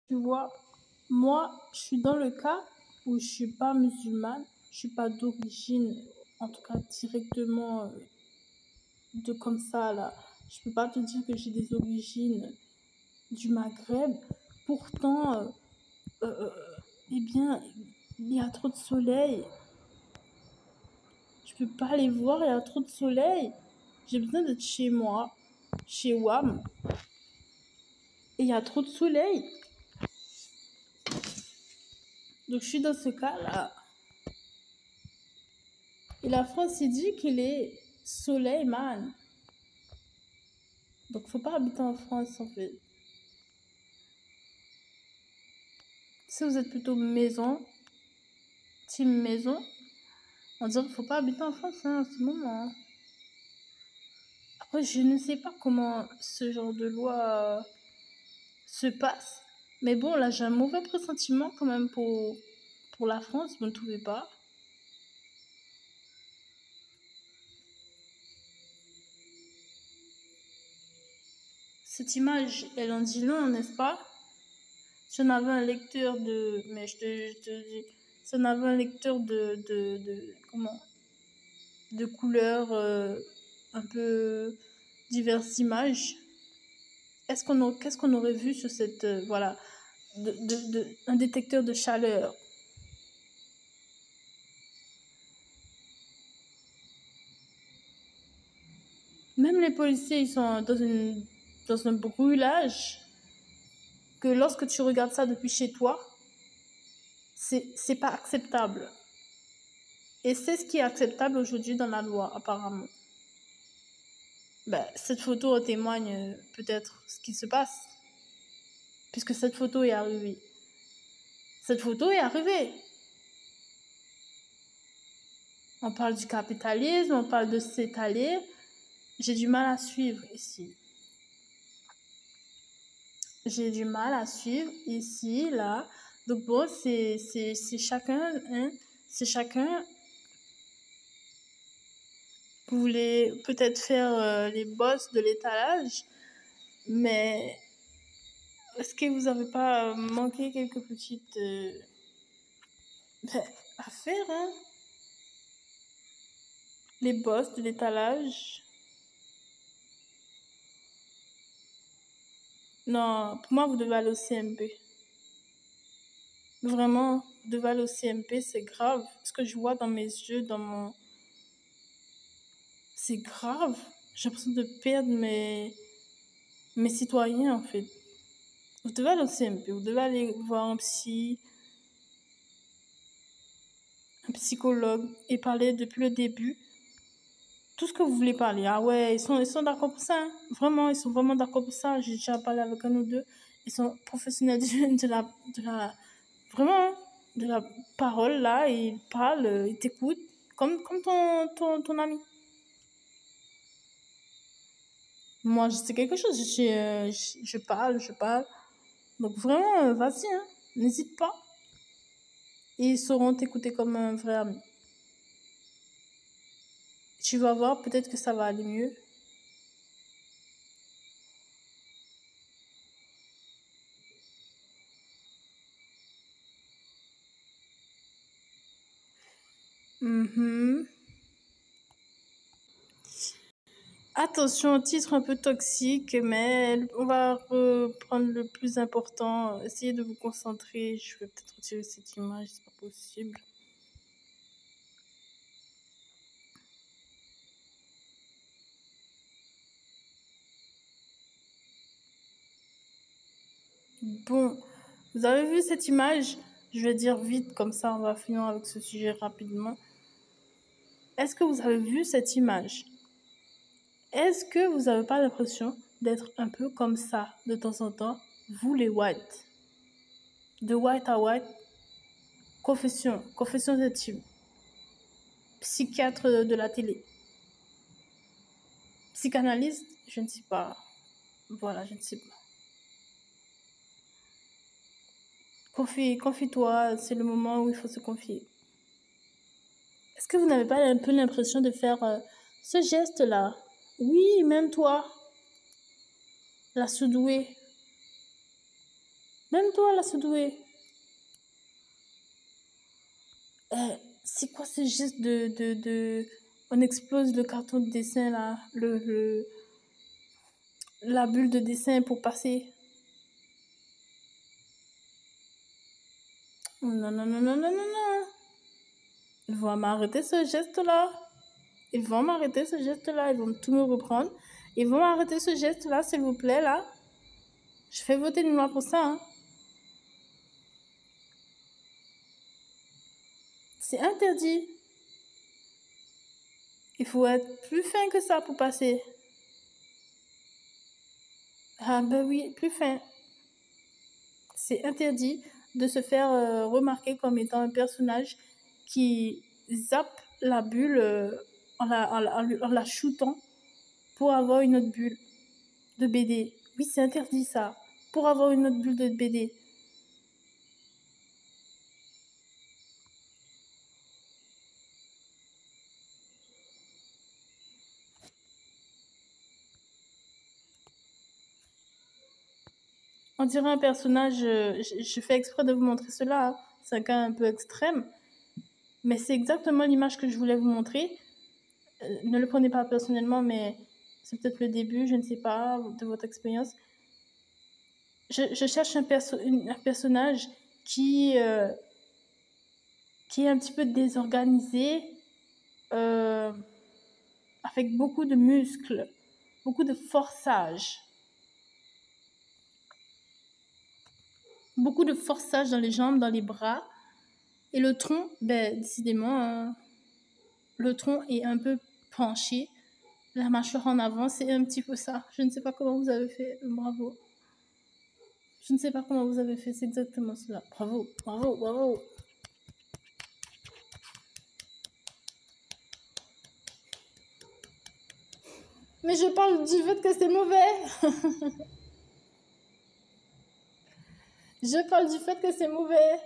Tu vois, moi, je suis dans le cas où je suis pas musulmane, je suis pas d'origine, en tout cas directement de comme ça là. Je peux pas te dire que j'ai des origines du Maghreb. Pourtant, euh, eh bien, il y a trop de soleil. Je peux pas les voir, il y a trop de soleil. J'ai besoin d'être chez moi, chez WAM, et il y a trop de soleil. Donc je suis dans ce cas-là. Et la France, il dit qu'il est soleil man. Donc faut pas habiter en France en fait. Si vous êtes plutôt maison, team maison, on dirait qu'il faut pas habiter en France en ce moment. Après, je ne sais pas comment ce genre de loi se passe. Mais bon, là, j'ai un mauvais pressentiment quand même pour la France, vous ne trouvez pas? Cette image, elle en dit long, n'est-ce pas? Si on avait un lecteur de... Mais je te dis... Si on avait un lecteur comment? De couleurs un peu diverses images, qu'est-ce qu'on aurait vu sur cette... voilà, un détecteur de chaleur. Même les policiers, ils sont dans un brûlage que lorsque tu regardes ça depuis chez toi, c'est pas acceptable. Et c'est ce qui est acceptable aujourd'hui dans la loi, apparemment. Ben, cette photo en témoigne peut-être ce qui se passe, puisque cette photo est arrivée. Cette photo est arrivée. On parle du capitalisme, on parle de s'étaler. J'ai du mal à suivre ici. J'ai du mal à suivre ici, là. Donc bon, c'est chacun, hein, c'est chacun. Vous voulez peut-être faire les boss de l'étalage, mais est-ce que vous n'avez pas manqué quelques petites affaires, hein? Les boss de l'étalage. Non, pour moi, vous devez aller au CMP. Vraiment, vous devez aller au CMP, c'est grave. Ce que je vois dans mes yeux, c'est grave. J'ai l'impression de perdre mes citoyens, en fait. Vous devez aller au CMP, vous devez aller voir un psychologue et parler depuis le début. Tout ce que vous voulez parler. Ah ouais, ils sont d'accord pour ça. Hein. Vraiment, ils sont vraiment d'accord pour ça. J'ai déjà parlé avec un ou deux. Ils sont professionnels vraiment, hein, de la parole, là. Ils parlent, ils t'écoutent. Comme ton ami. Moi, je sais quelque chose. Je parle. Donc vraiment, vas-y, hein. N'hésite pas. Et ils sauront t'écouter comme un vrai ami. Tu vas voir, peut-être que ça va aller mieux. Attention, titre un peu toxique, mais on va reprendre le plus important. Essayez de vous concentrer. Je vais peut-être retirer cette image, c'est pas possible. Bon, vous avez vu cette image? Je vais dire vite, comme ça on va finir avec ce sujet rapidement. Est-ce que vous avez vu cette image? Est-ce que vous n'avez pas l'impression d'être un peu comme ça de temps en temps, vous les whites? De white à white, confession intime, psychiatre de la télé, psychanalyste, je ne sais pas. Voilà, je ne sais pas. Confie-toi, c'est le moment où il faut se confier. Est-ce que vous n'avez pas un peu l'impression de faire ce geste-là? Oui, même toi, la surdouée. Même toi, là, Sudoué. C'est quoi ce geste de... On explose le carton de dessin, là. La bulle de dessin pour passer. Oh, non, non, non, non, non, non, non. Ils vont m'arrêter ce geste-là. Ils vont m'arrêter ce geste-là. Ils vont tout me reprendre. Ils vont m'arrêter ce geste-là, s'il vous plaît, là. Je fais voter une loi pour ça, hein. C'est interdit. Il faut être plus fin que ça pour passer. Ah ben oui, plus fin. C'est interdit de se faire remarquer comme étant un personnage qui zappe la bulle en la shootant pour avoir une autre bulle de BD. Oui, c'est interdit ça. Pour avoir une autre bulle de BD. On dirait un personnage, je fais exprès de vous montrer cela, hein. C'est un cas un peu extrême, mais c'est exactement l'image que je voulais vous montrer. Ne le prenez pas personnellement, mais c'est peut-être le début, je ne sais pas, de votre expérience. Je cherche un personnage qui est un petit peu désorganisé, avec beaucoup de muscles, beaucoup de forçage. Beaucoup de forçage dans les jambes, dans les bras. Et le tronc, ben, décidément, le tronc est un peu penché. La mâchoire en avant, c'est un petit peu ça. Je ne sais pas comment vous avez fait. Bravo. Je ne sais pas comment vous avez fait. C'est exactement cela. Bravo, bravo, bravo. Mais je parle du fait que c'est mauvais. Je parle du fait que c'est mauvais.